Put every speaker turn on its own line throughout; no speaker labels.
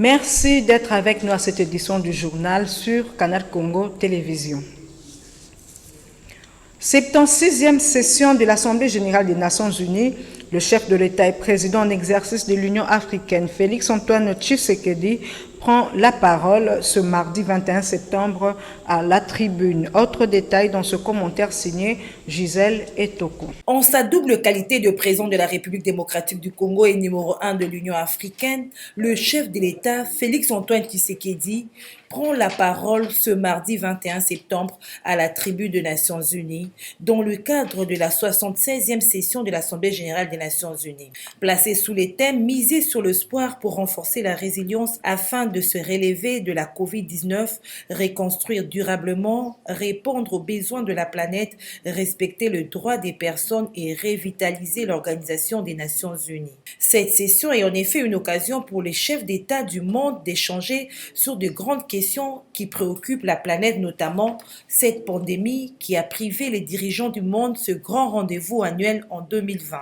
Merci d'être avec nous à cette édition du journal sur Canal Congo Télévision. 76e session de l'Assemblée générale des Nations unies, le chef de l'État et président en exercice de l'Union africaine, Félix-Antoine Tshisekedi, prend la parole ce mardi 21 septembre à la tribune. Autre détail dans ce commentaire signé Gisèle Etoko.
En sa double qualité de président de la République démocratique du Congo et numéro 1 de l'Union africaine, le chef de l'État, Félix-Antoine Tshisekedi, prend la parole ce mardi 21 septembre à la tribune des Nations unies dans le cadre de la 76e session de l'Assemblée générale des Nations unies. Placé sous les thèmes « Miser sur l'espoir pour renforcer la résilience afin de se relever de la Covid-19, reconstruire durablement, répondre aux besoins de la planète, respecter le droit des personnes et revitaliser l'Organisation des Nations unies ». Cette session est en effet une occasion pour les chefs d'État du monde d'échanger sur de grandes questions qui préoccupent la planète, notamment cette pandémie qui a privé les dirigeants du monde ce grand rendez-vous annuel en 2020.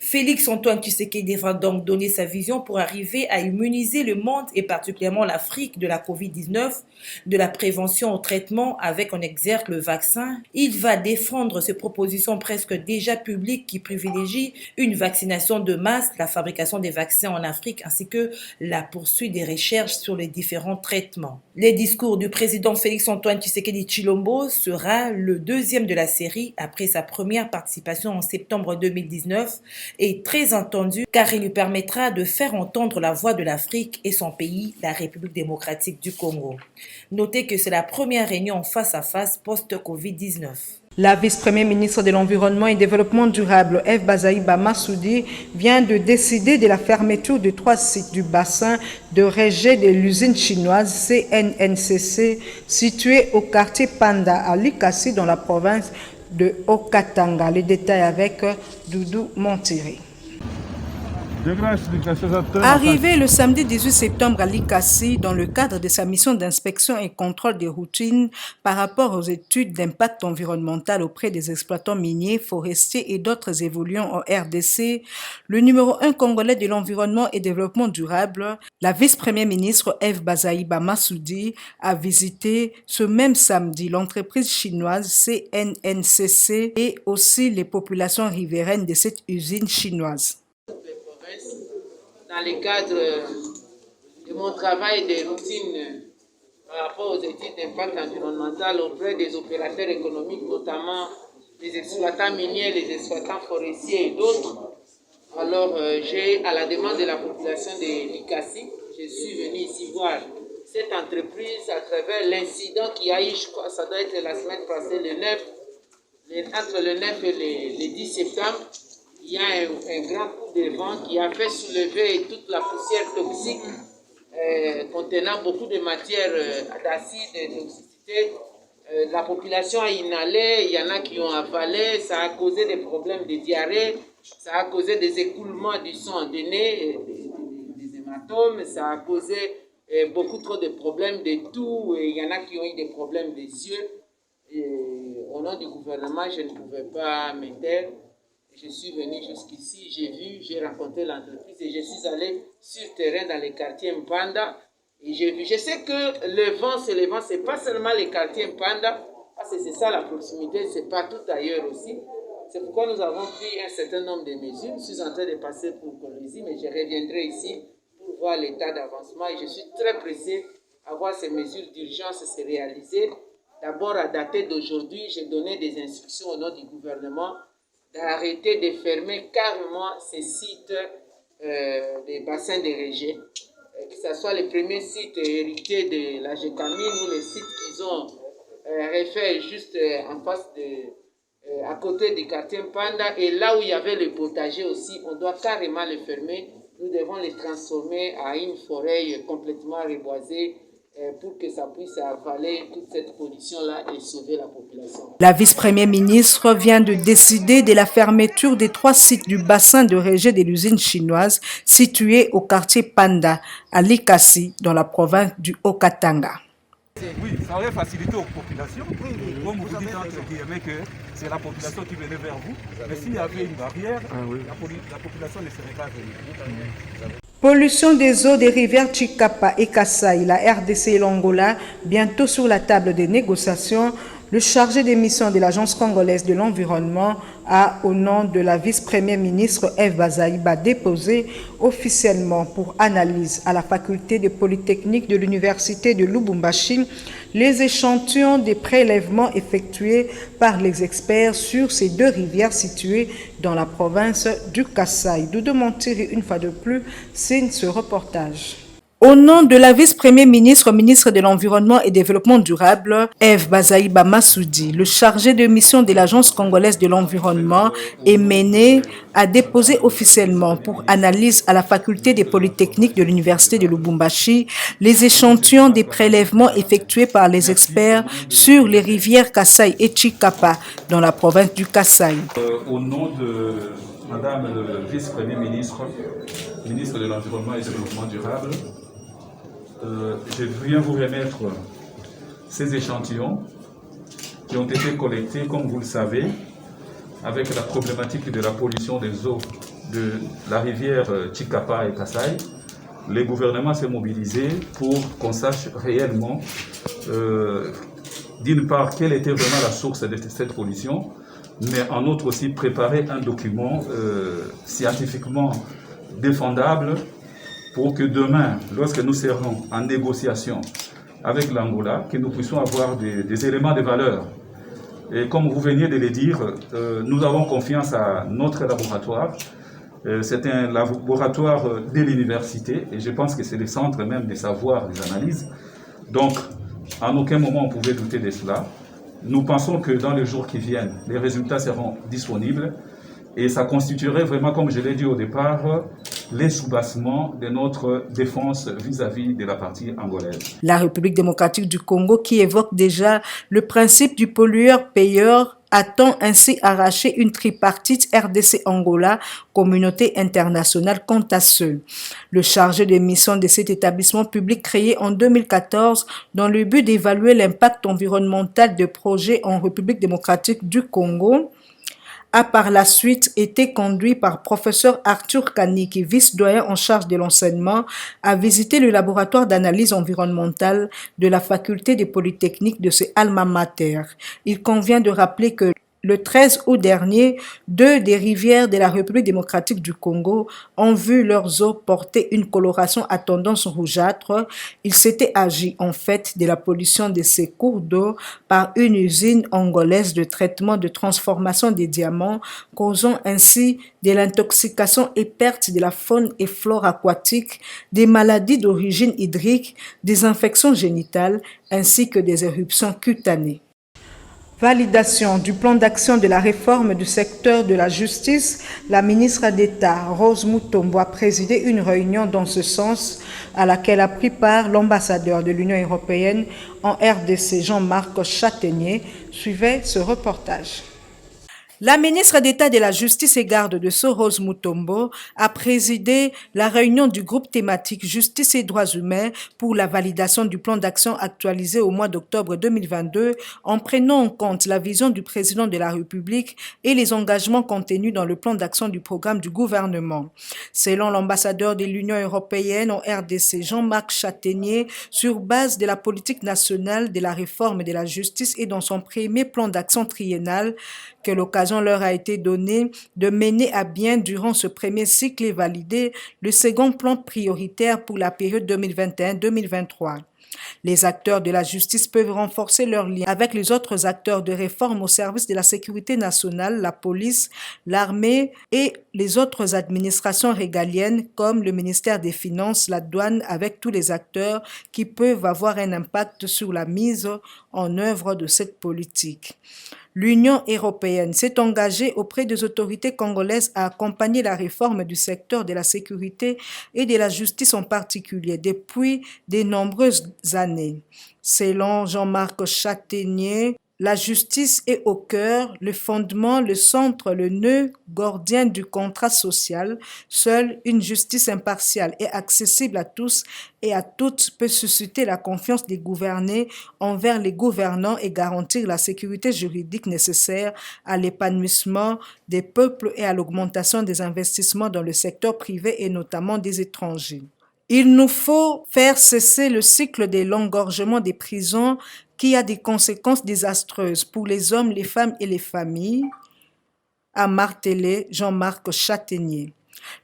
Félix-Antoine Tshisekedi devra donc donner sa vision pour arriver à immuniser le monde et particulièrement l'Afrique de la Covid-19, de la prévention au traitement avec en exergue le vaccin. Il va défendre ses propositions presque déjà publiques qui privilégient une vaccination de masse, la fabrication des vaccins en Afrique ainsi que la poursuite des recherches sur les différents traitements. Le discours du président Félix-Antoine Tshisekedi Tshilombo sera le deuxième de la série après sa première participation en septembre 2019 est très attendu car il lui permettra de faire entendre la voix de l'Afrique et son pays, la République démocratique du Congo. Notez que c'est la première réunion face à face post-Covid-19.
La vice-première ministre de l'Environnement et Développement durable, Eve Bazaïba Massoudi, vient de décider de la fermeture de 3 sites du bassin de rejet de l'usine chinoise CNNCC située au quartier Panda à Likasi dans la province de Haut-Katanga. Les détails avec Doudou Montiré. Arrivé le samedi 18 septembre à Likasi, dans le cadre de sa mission d'inspection et contrôle des routines par rapport aux études d'impact environnemental auprès des exploitants miniers, forestiers et d'autres évoluants en RDC, le numéro 1 congolais de l'environnement et développement durable, la vice-première ministre Eve Bazaïba Massoudi, a visité ce même samedi l'entreprise chinoise CNNCC et aussi les populations riveraines de cette usine chinoise.
Dans le cadre de mon travail de routine par rapport aux études d'impact environnemental auprès des opérateurs économiques, notamment les exploitants miniers, les exploitants forestiers et d'autres, alors j'ai, à la demande de la population de Likasi, je suis venu ici voir cette entreprise à travers l'incident qui a eu, je crois, ça doit être la semaine passée, entre le 9 et le 10 septembre. Il y a un grand coup de vent qui a fait soulever toute la poussière toxique contenant beaucoup de matières d'acide et de toxicité. La population a inhalé, il y en a qui ont avalé, ça a causé des problèmes de diarrhée, ça a causé des écoulements du sang du nez, des hématomes, ça a causé beaucoup trop de problèmes de toux, et il y en a qui ont eu des problèmes des yeux. Et au nom du gouvernement, je ne pouvais pas me taire. Je suis venu jusqu'ici, j'ai vu, j'ai rencontré l'entreprise et je suis allé sur terrain dans les quartiers Mpanda et j'ai vu. Je sais que le vent, c'est pas seulement les quartiers Mpanda, parce que c'est ça la proximité, c'est partout ailleurs aussi. C'est pourquoi nous avons pris un certain nombre de mesures. Je suis en train de passer pour Colombie, mais je reviendrai ici pour voir l'état d'avancement et je suis très pressé à voir ces mesures d'urgence se réaliser. D'abord, à dater d'aujourd'hui, j'ai donné des instructions au nom du gouvernement d'arrêter de fermer carrément ces sites des bassins de rejet, que ce soit les premiers sites hérités de la Gécamine ou les sites qu'ils ont refait juste en face à côté du quartier Panda, et là où il y avait le potager aussi, on doit carrément les fermer. Nous devons les transformer à une forêt complètement reboisée pour que ça puisse avaler toute cette pollution-là et sauver la population.
La vice-première ministre vient de décider de la fermeture des 3 sites du bassin de rejet de l'usine chinoise située au quartier Panda, à Likasi, dans la province du Haut-Katanga.
Oui, ça aurait facilité aux populations. Comme vous dites entre guillemets que c'est la population qui venait vers vous. Mais s'il y avait une barrière, la population ne serait pas venue.
Pollution des eaux des rivières Chikapa et Kasaï, la RDC et l'Angola, bientôt sur la table des négociations. Le chargé des missions de l'Agence congolaise de l'environnement a, au nom de la vice-première ministre Eve Bazaïba, déposé officiellement pour analyse à la faculté de Polytechnique de l'Université de Lubumbashi les échantillons des prélèvements effectués par les experts sur ces deux rivières situées dans la province du Kasaï. Doudou Montiri, une fois de plus, signe ce reportage. Au nom de la vice-première ministre, ministre de l'Environnement et Développement durable, Eve Bazaïba Massoudi, le chargé de mission de l'Agence congolaise de l'environnement, est mené à déposer officiellement pour analyse à la faculté des Polytechniques de l'Université de Lubumbashi les échantillons des prélèvements effectués par les experts sur les rivières Kasaï et Chikapa dans la province du Kasaï.
Au nom de Madame le vice-premier ministre, ministre de l'Environnement et du Développement durable, je viens vous remettre ces échantillons qui ont été collectés, comme vous le savez, avec la problématique de la pollution des eaux de la rivière Chikapa et Kasaï. Le gouvernement s'est mobilisé pour qu'on sache réellement, d'une part, quelle était vraiment la source de cette pollution, mais en outre aussi préparer un document scientifiquement défendable pour que demain, lorsque nous serons en négociation avec l'Angola, que nous puissions avoir des éléments de valeur. Et comme vous veniez de le dire, nous avons confiance à notre laboratoire. C'est un laboratoire de l'université et je pense que c'est le centre même des savoirs, des analyses. Donc, en aucun moment on pouvait douter de cela. Nous pensons que dans les jours qui viennent, les résultats seront disponibles et ça constituerait vraiment, comme je l'ai dit au départ, les soubassements de notre défense vis-à-vis de la partie angolaise.
La République démocratique du Congo, qui évoque déjà le principe du pollueur-payeur, a-t-on ainsi arraché une tripartite RDC-Angola, communauté internationale quant à ce. Le chargé de mission de cet établissement public créé en 2014 dans le but d'évaluer l'impact environnemental de projets en République démocratique du Congo a par la suite été conduit par professeur Arthur Kaniki, vice-doyen en charge de l'enseignement, à visiter le laboratoire d'analyse environnementale de la faculté des Polytechniques de ce alma mater. Il convient de rappeler que le 13 août dernier, deux des rivières de la République démocratique du Congo ont vu leurs eaux porter une coloration à tendance rougeâtre. Il s'était agi en fait de la pollution de ces cours d'eau par une usine angolaise de traitement de transformation des diamants, causant ainsi de l'intoxication et perte de la faune et flore aquatique, des maladies d'origine hydrique, des infections génitales ainsi que des éruptions cutanées. Validation du plan d'action de la réforme du secteur de la justice, la ministre d'État Rose Mutombo a présidé une réunion dans ce sens à laquelle a pris part l'ambassadeur de l'Union européenne en RDC Jean-Marc Châtaignier. Suivez ce reportage. La ministre d'État de la Justice et garde de Sceaux, Rose Mutombo, a présidé la réunion du groupe thématique Justice et droits humains pour la validation du plan d'action actualisé au mois d'octobre 2022 en prenant en compte la vision du président de la République et les engagements contenus dans le plan d'action du programme du gouvernement. Selon l'ambassadeur de l'Union européenne en RDC, Jean-Marc Châtaignier, sur base de la politique nationale de la réforme de la justice et dans son premier plan d'action triennal, que l'occasion leur a été donnée de mener à bien durant ce premier cycle et valider le second plan prioritaire pour la période 2021-2023. Les acteurs de la justice peuvent renforcer leurs liens avec les autres acteurs de réforme au service de la sécurité nationale, la police, l'armée et les autres administrations régaliennes comme le ministère des Finances, la douane, avec tous les acteurs qui peuvent avoir un impact sur la mise en œuvre de cette politique. L'Union européenne s'est engagée auprès des autorités congolaises à accompagner la réforme du secteur de la sécurité et de la justice en particulier depuis de nombreuses années. Selon Jean-Marc Châtaignier, La justice est au cœur, le fondement, le centre, le nœud gordien du contrat social. Seule une justice impartiale et accessible à tous et à toutes peut susciter la confiance des gouvernés envers les gouvernants et garantir la sécurité juridique nécessaire à l'épanouissement des peuples et à l'augmentation des investissements dans le secteur privé et notamment des étrangers. Il nous faut faire cesser le cycle de l'engorgement des prisons qui a des conséquences désastreuses pour les hommes, les femmes et les familles, a martelé Jean-Marc Chataignier.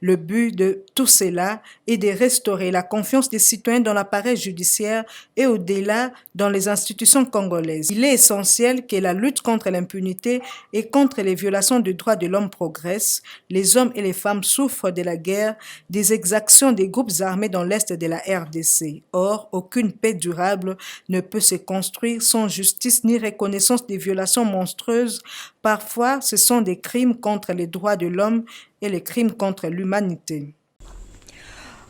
Le but de tout cela est de restaurer la confiance des citoyens dans l'appareil judiciaire et au-delà dans les institutions congolaises. Il est essentiel que la lutte contre l'impunité et contre les violations des droits de l'homme progresse. Les hommes et les femmes souffrent de la guerre, des exactions des groupes armés dans l'est de la RDC. Or, aucune paix durable ne peut se construire sans justice ni reconnaissance des violations monstrueuses. Parfois, ce sont des crimes contre les droits de l'homme et les crimes contre l'humanité.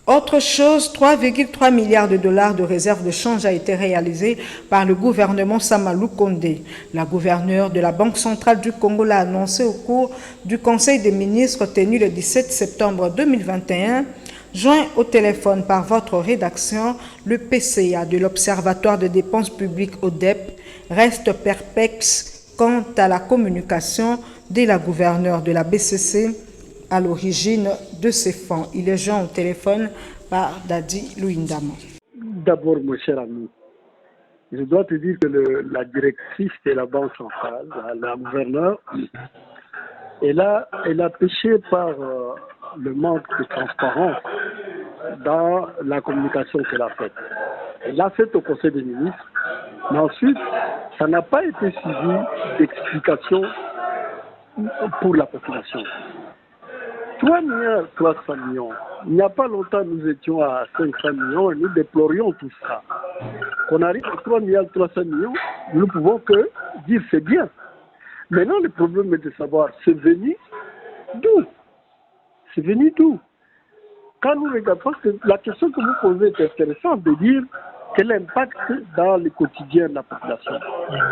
Autre chose, 3,3 milliards de dollars de réserve de change a été réalisé par le gouvernement Samalou Kondé. La gouverneure de la Banque centrale du Congo l'a annoncé au cours du Conseil des ministres tenu le 17 septembre 2021. Joint au téléphone par votre rédaction, le PCA de l'Observatoire de dépenses publiques ODEP reste perplexe quant à la communication de la gouverneure de la BCC à l'origine de ces fonds. Il est joint au téléphone par Dadi Louindama.
D'abord, mon cher ami, je dois te dire que la directrice de la Banque centrale, la gouverneure, elle a péché par le manque de transparence dans la communication qu'elle a faite. Elle l'a faite au Conseil des ministres, mais ensuite, ça n'a pas été suivi d'explications pour la population. 3 milliards 300 millions. Il n'y a pas longtemps, nous étions à 500 millions et nous déplorions tout ça. Qu'on arrive à 3 milliards 300 millions, nous ne pouvons que dire c'est bien. Maintenant, le problème est de savoir, c'est venu d'où? C'est venu d'où? Quand nous regardons, parce que la question que vous posez est intéressante de dire quel impact dans le quotidien de la population.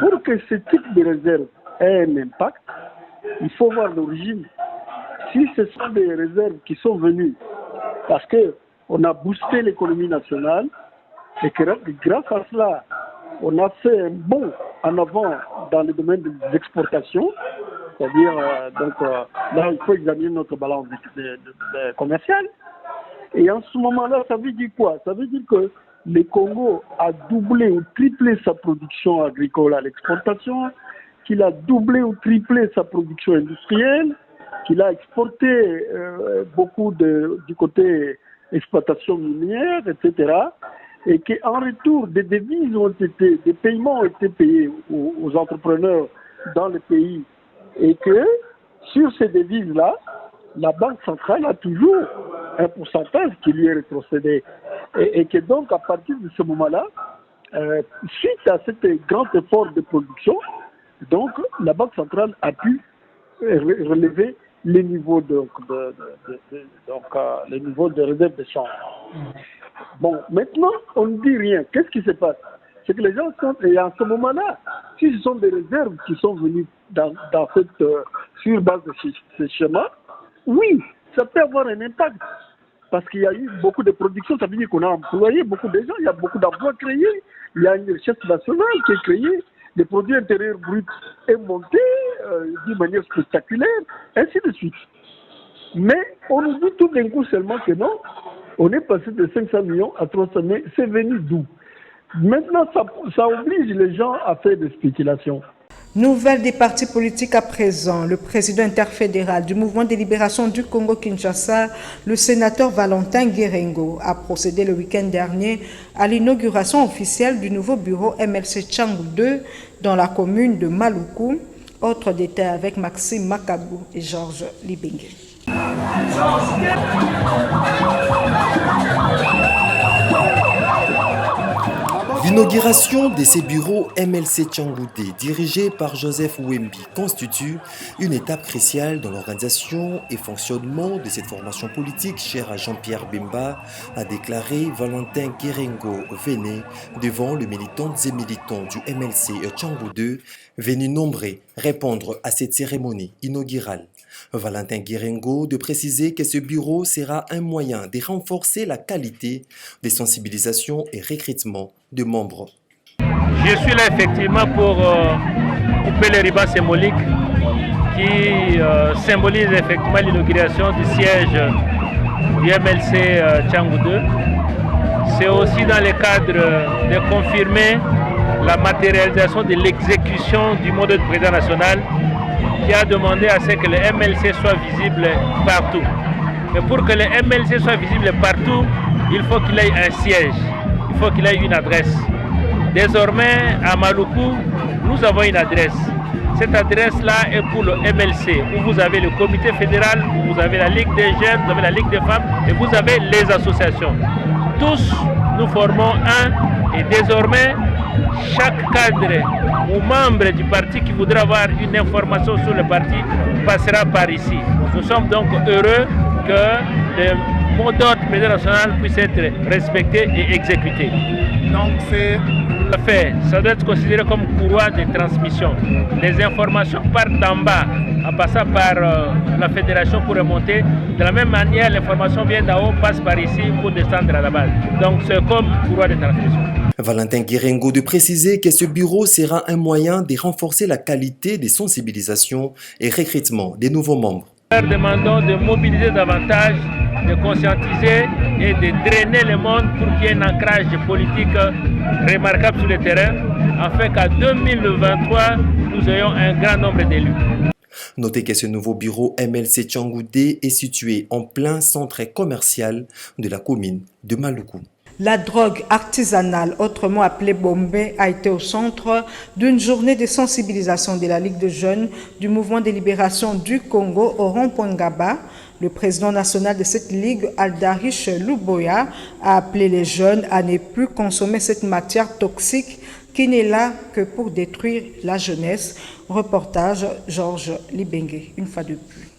Pour que ce type de réserve ait un impact, il faut voir l'origine. Si ce sont des réserves qui sont venues parce qu'on a boosté l'économie nationale et que grâce à cela, on a fait un bond en avant dans le domaine des exportations, c'est-à-dire là, il faut examiner notre balance commerciale. Et en ce moment-là, ça veut dire quoi? Ça veut dire que le Congo a doublé ou triplé sa production agricole à l'exportation, qu'il a doublé ou triplé sa production industrielle, qu'il a exporté beaucoup du côté exploitation minière, etc. Et qu'en retour, des devises des paiements ont été payés aux entrepreneurs dans le pays. Et que sur ces devises-là, la Banque centrale a toujours un pourcentage qui lui est rétrocédé. Et que donc, à partir de ce moment-là, suite à cet grand effort de production, donc la Banque centrale a pu relever les niveaux de réserve de change. Bon, maintenant, on ne dit rien. Qu'est-ce qui se passe? C'est que les gens sont, et à ce moment-là, si ce sont des réserves qui sont venues sur base de ce schéma, oui, ça peut avoir un impact. Parce qu'il y a eu beaucoup de production, ça veut dire qu'on a employé beaucoup de gens, il y a beaucoup d'emplois créés, il y a une richesse nationale qui est créée, le produit intérieur brut est monté d'une manière spectaculaire, ainsi de suite. Mais on nous dit tout d'un coup seulement que non, on est passé de 500 millions à 300 millions, c'est venu d'où? Maintenant, ça oblige les gens à faire des spéculations.
Nouvelle des partis politiques à présent. Le président interfédéral du mouvement de libération du Congo-Kinshasa, le sénateur Valentin Guérengo, a procédé le week-end dernier à l'inauguration officielle du nouveau bureau MLC Tchangou 2 dans la commune de Maluku. Autre détail avec Maxime Makabou et Georges Libengue.
L'inauguration de ces bureaux MLC Tchangoudé, dirigés par Joseph Wembi, constitue une étape cruciale dans l'organisation et fonctionnement de cette formation politique chère à Jean-Pierre Bemba, a déclaré Valentin Guérengo Véné devant les militantes et militants du MLC Tchangoudé, venus nombreux répondre à cette cérémonie inaugurale. Valentin Guérengo de préciser que ce bureau sera un moyen de renforcer la qualité des sensibilisations et recrutement de membres.
Je suis là effectivement pour couper le ruban symbolique qui symbolise effectivement l'inauguration du siège du MLC Tchangoudé. C'est aussi dans le cadre de confirmer la matérialisation de l'exécution du mot de président national qui a demandé à ce que le MLC soit visible partout. Mais pour que le MLC soit visible partout, il faut qu'il ait un siège, il faut qu'il ait une adresse. Désormais, à Maluku, nous avons une adresse. Cette adresse-là est pour le MLC, où vous avez le comité fédéral, où vous avez la Ligue des jeunes, vous avez la Ligue des femmes et vous avez les associations. Tous, nous formons un et désormais, chaque cadre ou membre du parti qui voudra avoir une information sur le parti passera par ici. Nous sommes donc heureux que le mot d'ordre président national puisse être respecté et exécuté. Donc c'est fait, ça doit être considéré comme courroie de transmission. Les informations partent d'en bas en passant par la fédération pour remonter. De la même manière, l'information vient d'en haut, passe par ici pour descendre à la base. Donc c'est comme courroie de transmission.
Valentin Guérengo de préciser que ce bureau sera un moyen de renforcer la qualité des sensibilisations et recrutement des nouveaux membres.
Nous demandons de mobiliser davantage, de conscientiser et de drainer le monde pour qu'il y ait un ancrage politique remarquable sur le terrain, afin qu'en 2023, nous ayons un grand nombre d'élus.
Notez que ce nouveau bureau MLC Tchangoudé est situé en plein centre commercial de la commune de Maluku.
La drogue artisanale, autrement appelée Bombé, a été au centre d'une journée de sensibilisation de la Ligue des jeunes du mouvement de libération du Congo au rond-point Ngaba. Le président national de cette ligue, Aldarish Luboya, a appelé les jeunes à ne plus consommer cette matière toxique qui n'est là que pour détruire la jeunesse. Reportage Georges Libengue, une fois de plus.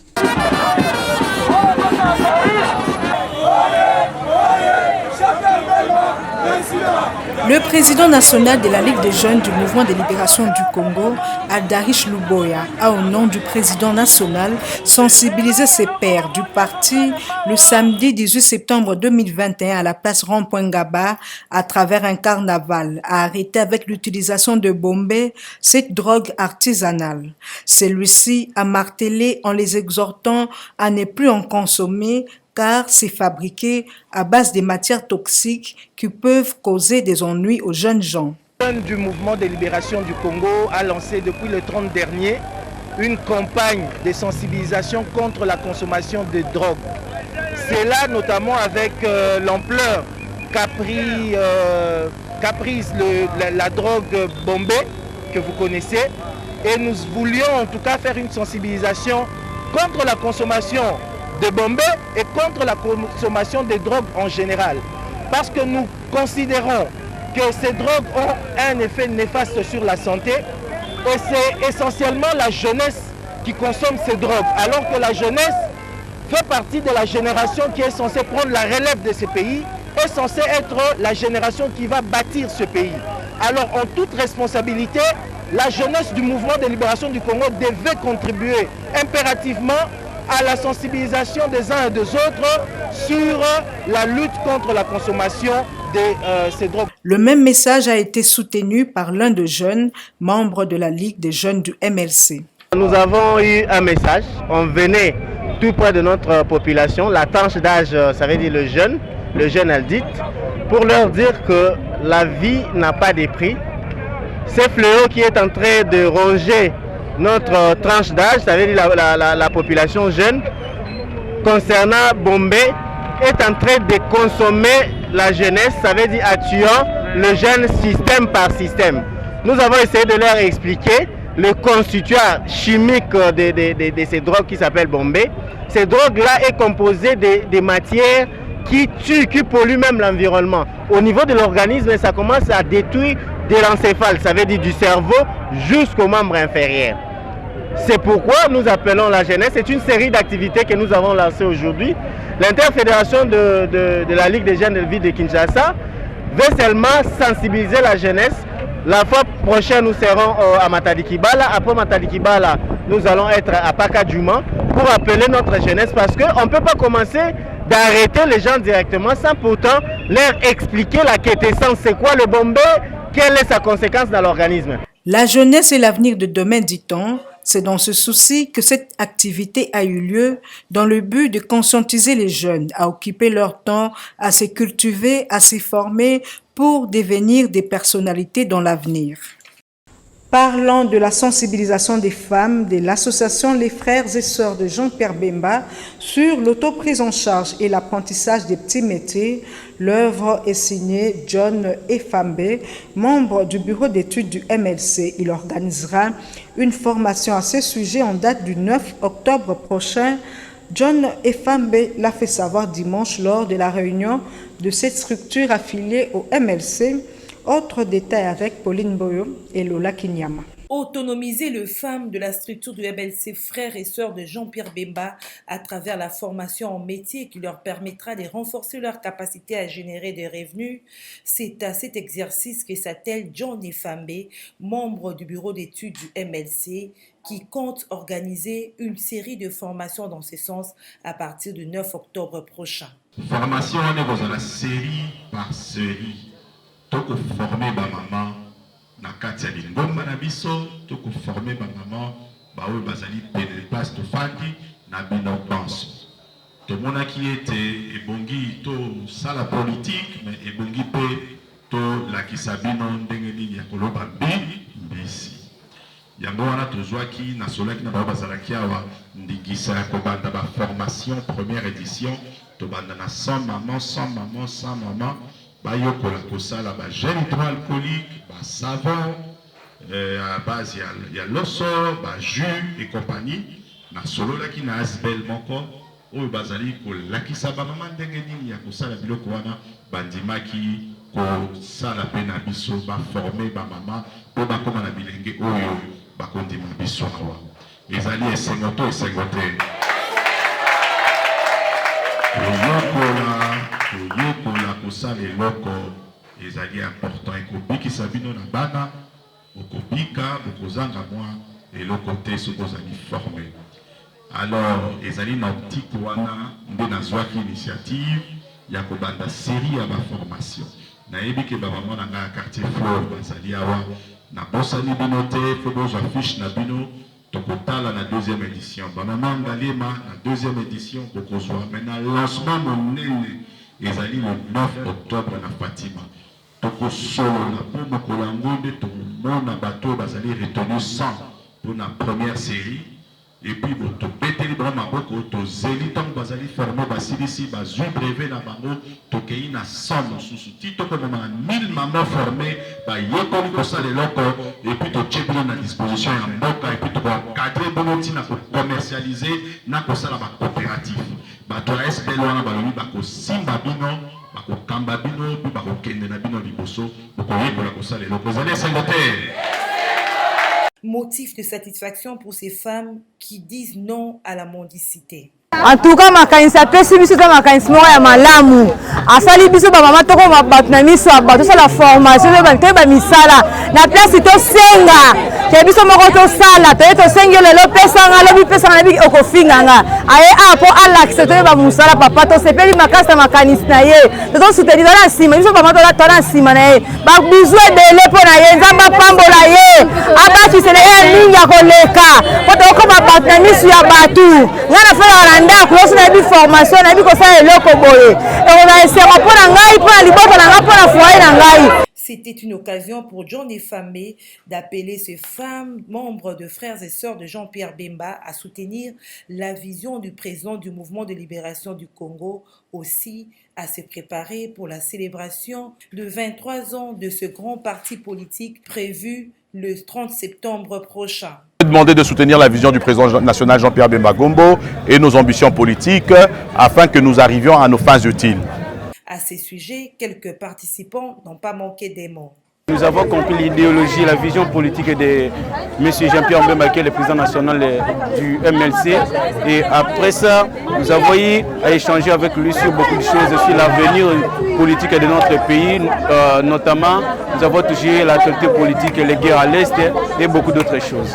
Le président national de la Ligue des jeunes du mouvement de libération du Congo, Aldarish Luboya, a au nom du président national sensibilisé ses pairs du parti le samedi 18 septembre 2021 à la place Rond-Point Ngaba à travers un carnaval à arrêter avec l'utilisation de Bombé, cette drogue artisanale. Celui-ci a martelé en les exhortant à ne plus en consommer car c'est fabriqué à base de matières toxiques qui peuvent causer des ennuis aux jeunes gens.
Le jeune du mouvement de libération du Congo a lancé depuis le 30 dernier une campagne de sensibilisation contre la consommation de drogue. C'est là notamment avec l'ampleur qu'a prise la drogue Bombé que vous connaissez, et nous voulions en tout cas faire une sensibilisation contre la consommation de Bombé et contre la consommation des drogues en général. Parce que nous considérons que ces drogues ont un effet néfaste sur la santé et c'est essentiellement la jeunesse qui consomme ces drogues. Alors que la jeunesse fait partie de la génération qui est censée prendre la relève de ce pays, est censée être la génération qui va bâtir ce pays. Alors en toute responsabilité, la jeunesse du mouvement de libération du Congo devait contribuer impérativement à la sensibilisation des uns et des autres sur la lutte contre la consommation de ces drogues.
Le même message a été soutenu par l'un des jeunes, membre de la Ligue des jeunes du MLC.
Nous avons eu un message, on venait tout près de notre population, la tranche d'âge, ça veut dire le jeune adulte, pour leur dire que la vie n'a pas de prix. Ce fléau qui est en train de ronger notre tranche d'âge, ça veut dire la population jeune, concernant Bombé, est en train de consommer la jeunesse, ça veut dire en tuant le jeune système par système. Nous avons essayé de leur expliquer le constituant chimique de ces drogues qui s'appellent Bombé. Ces drogues-là est composée de matières qui tue, qui pollue même l'environnement. Au niveau de l'organisme, ça commence à détruire de l'encéphale, ça veut dire du cerveau jusqu'aux membres inférieurs. C'est pourquoi nous appelons la jeunesse. C'est une série d'activités que nous avons lancées aujourd'hui. L'interfédération de la Ligue des jeunes de la ville de Kinshasa veut seulement sensibiliser la jeunesse. La fois prochaine, nous serons à Matadi Kibala. Après Matadi Kibala, nous allons être à Pakadjuma pour appeler notre jeunesse parce qu'on ne peut pas commencer d'arrêter les gens directement sans pourtant leur expliquer la quintessence. C'est quoi le bombé? Quelle est sa conséquence dans l'organisme?
La jeunesse est l'avenir de demain, dit-on. C'est dans ce souci que cette activité a eu lieu dans le but de conscientiser les jeunes à occuper leur temps, à se cultiver, à s'y former pour devenir des personnalités dans l'avenir. Parlant de la sensibilisation des femmes de l'association Les Frères et Sœurs de Jean-Pierre Bemba sur l'autoprise en charge et l'apprentissage des petits métiers, l'œuvre est signée John Efambe, membre du bureau d'études du MLC. Il organisera une formation à ce sujet en date du 9 octobre prochain. John Efambe l'a fait savoir dimanche lors de la réunion de cette structure affiliée au MLC. Autre détail avec Pauline Boyo et Lola Kinyama.
Autonomiser les femmes de la structure du MLC Frères et Sœurs de Jean-Pierre Bemba à travers la formation en métier qui leur permettra de renforcer leur capacité à générer des revenus. C'est à cet exercice que s'attelle John Efambe, membre du bureau d'études du MLC, qui compte organiser une série de formations dans ce sens à partir du 9 octobre prochain.
Formation on est dans la série par série. Toko former ba maman na kati ya lingomba na biso, toko former ba maman ba oyo bazali pene place to fandi na bino pense. To mona ki ete ebongi to sala politique mais ebongi pe to la kisabino ndenge nini ya koloba mbisi. Yango wana tozwaki na solaki na ba bazalaki awa ndingisa ya kobanda ba formation première édition to banda na 100 mamans, 100 mamans, 100 mamans. Bayokola kosala ba gel hydroalcoolique, ba savon, à base il y a l'osso, ba jus et compagnie. Na solo la ki na asbel moko, oyo bazali ko lakisa ba mama ndenge nini ya kosala biloko wana bandimaki ko sala pe na biso ba former ba mama po ba koma na bilenge oyo ba kondima biso awa. Ezali esengoto esengote. Koyekola kosala eloko ezali important ekobikisa bino na bana okobika bokozanga mwa eloko te soki ozali formé. Alors ezali na optique wana nde nazwaki initiative ya kobanda série ya baformation. Nayebi ke bamama na ngai ya quartier Flore bazali awa nabosani bino te fo bozwa fiche na bino tokotala na deuxième édition. Bamama Ngalema na deuxième édition bokozwa. Maintenant lancement monene ezali le 9 octobre na Fatima. Tokosolo na po mokolo yango nde tomona bato bazali retenu 100 pour la première série. Et puis tobeteli bango maboko tozeli ntango bazali formé basilisi bazwi brevet na bango tokei na 100 mosusu ti tokomema na 1000 mamans formés bayekoli kosala eloko et puis totie bino na disposition ya mboka et puis tokokadre bongo ntina kokommercialize na kosala bacoopérative. Bato ya SPL wana balobi bakosimba bino bakokamba bino mpe bakokende na bino liboso bokoyekola kosala eloko ezali esengo te.
Motif de satisfaction pour ces femmes qui disent non à la mendicité.
En tout cas, makanisi apesi biso ta makanisi moko ya malamu. Asali biso ba mama toko bato na miso bato sala formation te ba misala. Na place to senga. Ke biso moko to sala to senga lelo pesa nga lobi pesa na bi okofinga nga. Aye apo alaxe to ba musala papa to sepeli makasa makanisi na ye. To soutenir na sima biso ba mama to na sima na ye. Ba besoin de lepo na ye nzamba pambola ye. Aba tu sele ya ninga koleka. Poto ko ba bato na miso ya batu. Ngana fela ndako yoso na bi formation na bi ko sa eloko boye e on a essayé pona ngai pona liboko na ngai pona foyer na ngai.
C'était une occasion pour John Efambe d'appeler ces femmes membres de Frères et Sœurs de Jean-Pierre Bemba à soutenir la vision du président du mouvement de libération du Congo, aussi à se préparer pour la célébration de 23 ans de ce grand parti politique prévu le 30 septembre prochain.
demandé de soutenir la vision du président national Jean-Pierre Bemba Gombo et nos ambitions politiques afin que nous arrivions à nos fins utiles.
À ces sujets, quelques participants n'ont pas manqué des mots.
Nous avons compris l'idéologie et la vision politique de M. Jean-Pierre Bemba, qui est le président national du MLC. Et après ça, nous avons eu à échanger avec lui sur beaucoup de choses, sur l'avenir politique de notre pays. Notamment, nous avons touché l'actualité politique, les guerres à l'Est et beaucoup d'autres choses.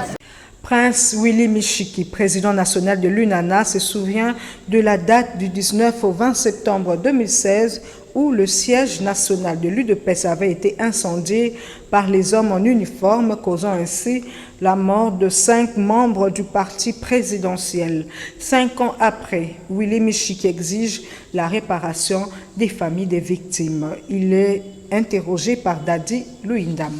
Prince Willy Michiki, président national de l'UNANA, se souvient de la date du 19 au 20 septembre 2016 où le siège national de l'UDPS avait été incendié par les hommes en uniforme, causant ainsi la mort de 5 membres du parti présidentiel. 5 ans après, Willy Michiki exige la réparation des familles des victimes. Il est interrogé par Dadi Louindam.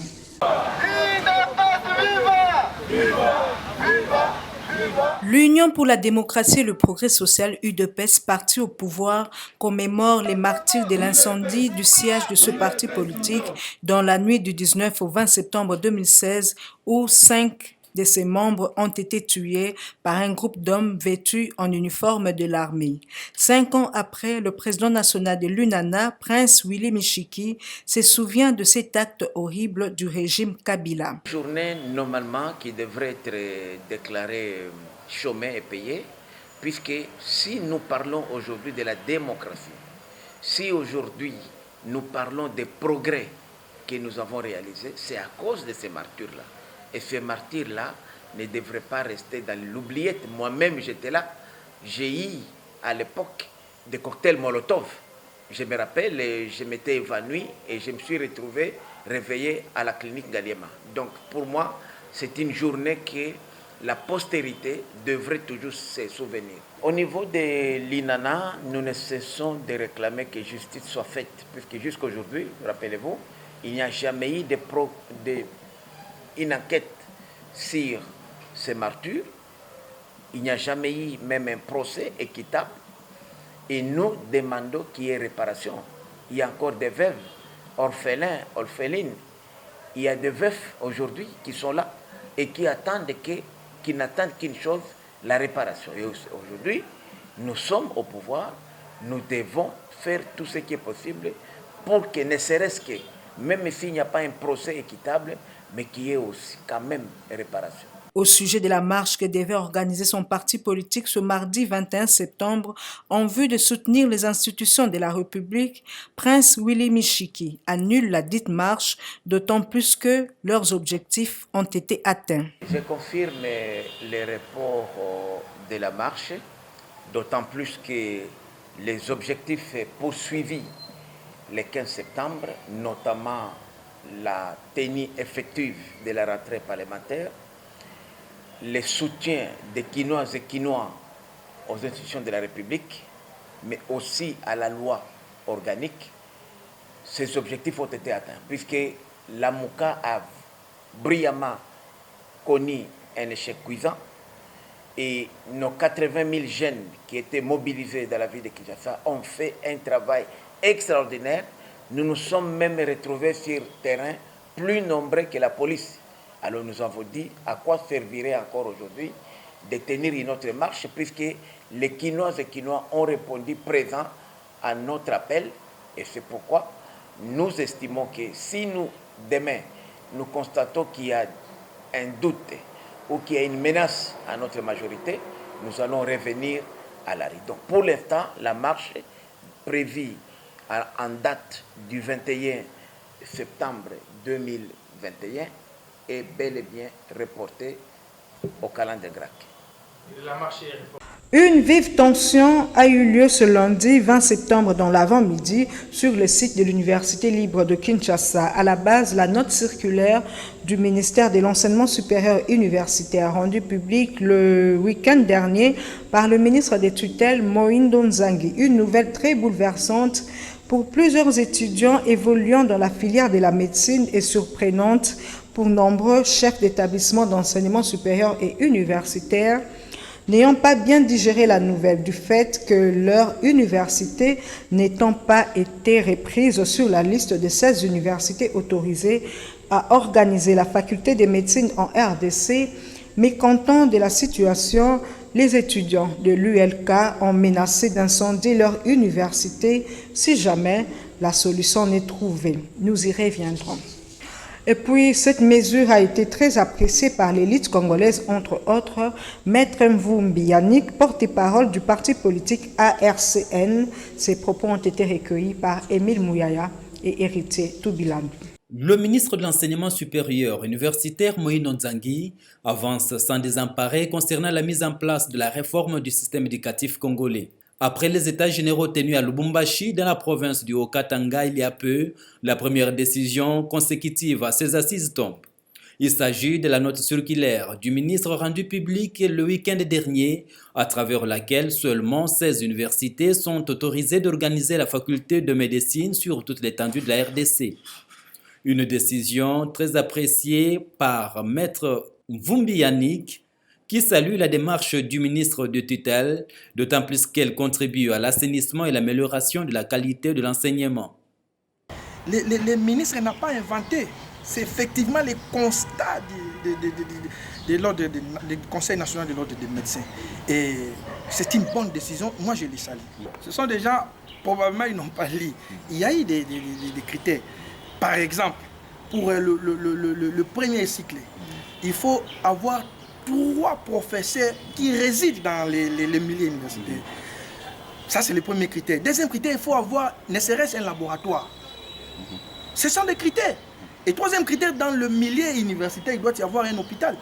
L'Union pour la démocratie et le progrès social UDPS, parti au pouvoir, commémore les martyrs de l'incendie du siège de ce parti politique dans la nuit du 19 au 20 septembre 2016 où 5 de ses membres ont été tués par un groupe d'hommes vêtus en uniforme de l'armée. 5 ans après, le président national de l'UNANA, Prince Willy Michiki, se souvient de cet acte horrible du régime Kabila.
Journée normalement qui devrait être déclarée chômée et payée, puisque si nous parlons aujourd'hui de la démocratie, si aujourd'hui nous parlons des progrès que nous avons réalisés, c'est à cause de ces martyrs-là. Et ces martyrs-là ne devraient pas rester dans l'oubliette. Moi-même, j'étais là. J'ai eu, à l'époque, des cocktails Molotov. Je me rappelle, je m'étais évanoui et je me suis retrouvé réveillé à la clinique Galiema. Donc, pour moi, c'est une journée que la postérité devrait toujours se souvenir. Au niveau de l'INANA, nous ne cessons de réclamer que justice soit faite, puisque jusqu'à aujourd'hui, rappelez-vous, il n'y a jamais eu une enquête sur ces martyrs. Il n'y a jamais eu même un procès équitable. Et nous demandons qu'il y ait réparation. Il y a encore des veuves, orphelins, orphelines. Il y a des veufs aujourd'hui qui sont là et qui n'attendent qu'une chose, la réparation. Et aujourd'hui, nous sommes au pouvoir, nous devons faire tout ce qui est possible pour que ne serait-ce que, même s'il n'y a pas un procès équitable, mais qu'il y ait aussi quand même réparation.
Au sujet de la marche que devait organiser son parti politique ce mardi 21 septembre en vue de soutenir les institutions de la République, Prince Willy Michiki annule la dite marche, d'autant plus que leurs objectifs ont été atteints.
Je confirme les reports de la marche, d'autant plus que les objectifs poursuivis le 15 septembre, notamment la tenue effective de la rentrée parlementaire, le soutien des Quinoises et Quinois aux institutions de la République, mais aussi à la loi organique, ces objectifs ont été atteints, puisque la MOUCA a brillamment connu un échec cuisant et nos 80 000 jeunes qui étaient mobilisés dans la ville de Kinshasa ont fait un travail extraordinaire. Nous nous sommes même retrouvés sur terrain plus nombreux que la police. Alors nous avons dit à quoi servirait encore aujourd'hui de tenir une autre marche, puisque les Quinoises et Quinois ont répondu présents à notre appel. Et c'est pourquoi nous estimons que si nous, demain, nous constatons qu'il y a un doute ou qu'il y a une menace à notre majorité, nous allons revenir à la rue. Donc pour l'instant, la marche prévue en date du 21 septembre 2021 est bel et bien reportée au calendrier grec.
Une vive tension a eu lieu ce lundi 20 septembre dans l'avant-midi sur le site de l'Université libre de Kinshasa. À la base, la note circulaire du ministère de l'Enseignement supérieur universitaire rendue publique le week-end dernier par le ministre des tutelles Moïndo Nzangi. Une nouvelle très bouleversante pour plusieurs étudiants évoluant dans la filière de la médecine et surprenante pour nombreux chefs d'établissements d'enseignement supérieur et universitaire n'ayant pas bien digéré la nouvelle du fait que leur université n'étant pas été reprise sur la liste de 16 universités autorisées à organiser la faculté de médecine en RDC, Mécontents de la situation, les étudiants de l'ULK ont menacé d'incendier leur université si jamais la solution n'est trouvée. Nous y reviendrons. Et puis, cette mesure a été très appréciée par l'élite congolaise, entre autres, Maître Mvumbi Yannick, porte-parole du parti politique ARCN. Ces propos ont été recueillis par Émile Mouyaya et Héritier Toubilandu.
Le ministre de l'Enseignement supérieur universitaire Moïse Nzangi avance sans désemparer concernant la mise en place de la réforme du système éducatif congolais. Après les états généraux tenus à Lubumbashi dans la province du Haut-Katanga il y a peu, la première décision consécutive à ces assises tombe. Il s'agit de la note circulaire du ministre rendue publique le week-end dernier, à travers laquelle seulement 16 universités sont autorisées d'organiser la faculté de médecine sur toute l'étendue de la RDC. Une décision très appréciée par Maître Mvumbi Yannick, qui salue la démarche du ministre de tutelle, d'autant plus qu'elle contribue à l'assainissement et l'amélioration de la qualité de l'enseignement.
Le ministre n'a pas inventé, c'est effectivement les constats du Conseil national de l'ordre des médecins. Et c'est une bonne décision, moi je les salue. Ce sont des gens, probablement ils n'ont pas lu. Il y a eu des critères. Par exemple, pour le premier cycle, il faut avoir 3 professeurs qui résident dans les milieux universitaires. Ça, c'est le premier critère. Deuxième critère, il faut avoir ne serait-ce un laboratoire. Ce sont des critères. Et troisième critère, dans le milieu universitaire, il doit y avoir un hôpital.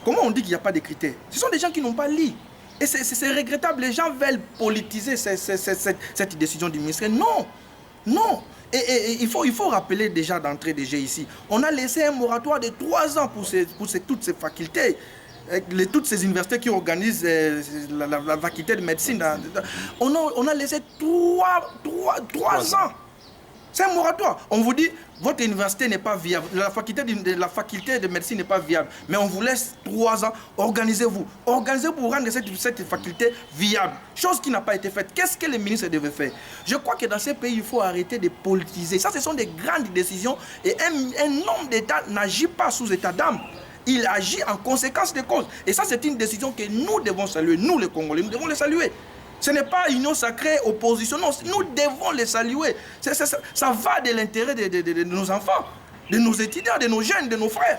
Comment on dit qu'il n'y a pas de critères? Ce sont des gens qui n'ont pas lu. Et c'est regrettable. Les gens veulent politiser cette décision du ministère. Non, non. Et il faut rappeler déjà d'entrée de jeu ici. On a laissé un moratoire de 3 ans pour toutes ces facultés. Toutes ces universités qui organisent la faculté de médecine. On a laissé 3 ans. C'est un moratoire. On vous dit, votre université n'est pas viable, la faculté de médecine n'est pas viable, mais on vous laisse 3 ans, organisez-vous. Organisez-vous pour rendre cette faculté viable. Chose qui n'a pas été faite. Qu'est-ce que les ministres devaient faire? Je crois que dans ces pays, il faut arrêter de politiser. Ça, ce sont des grandes décisions et un homme d'État n'agit pas sous état d'âme. Il agit en conséquence des causes. Et ça, c'est une décision que nous devons saluer. Nous, les Congolais, nous devons les saluer. Ce n'est pas union sacrée, opposition. Non, nous devons les saluer. Ça va de l'intérêt de nos enfants, de nos étudiants, de nos jeunes, de nos frères.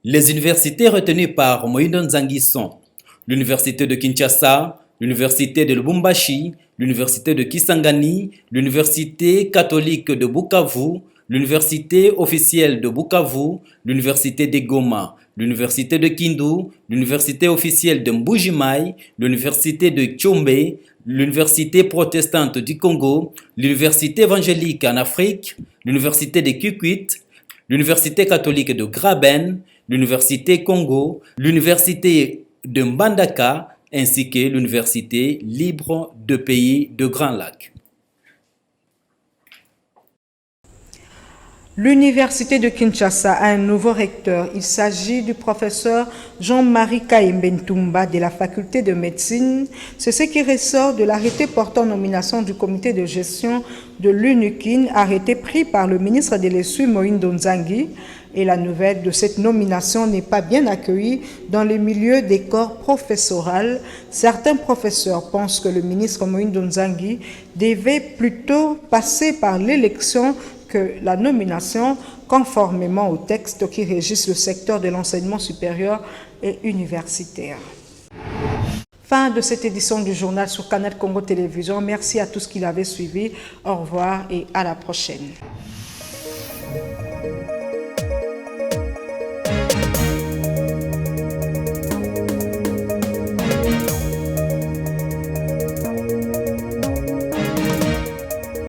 Les universités retenues par Moïse Nzangi sont l'université de Kinshasa, l'université de Lubumbashi, l'université de Kisangani, l'université catholique de Bukavu, l'université officielle de Bukavu, l'université de Goma, l'université de Kindu, l'université officielle de Mbuji-Mayi, l'université de Tchombe, l'université protestante du Congo, l'université évangélique en Afrique, l'université de Kikwit, l'université catholique de Graben, l'université Congo, l'université de Mbandaka, ainsi que l'université libre de pays de Grand Lac.
L'université de Kinshasa a un nouveau recteur. Il s'agit du professeur Jean-Marie Kaembentumba de la faculté de médecine. C'est ce qui ressort de l'arrêté portant nomination du comité de gestion de l'UNUKIN, arrêté pris par le ministre de l'ESU Moïse Nzangi. Et la nouvelle de cette nomination n'est pas bien accueillie dans les milieux des corps professoral. Certains professeurs pensent que le ministre Moïse Nzangi devait plutôt passer par l'élection que la nomination, conformément aux textes qui régissent le secteur de l'enseignement supérieur et universitaire. Fin de cette édition du journal sur Canal Congo Télévision. Merci à tous qui l'avaient suivi. Au revoir et à la prochaine.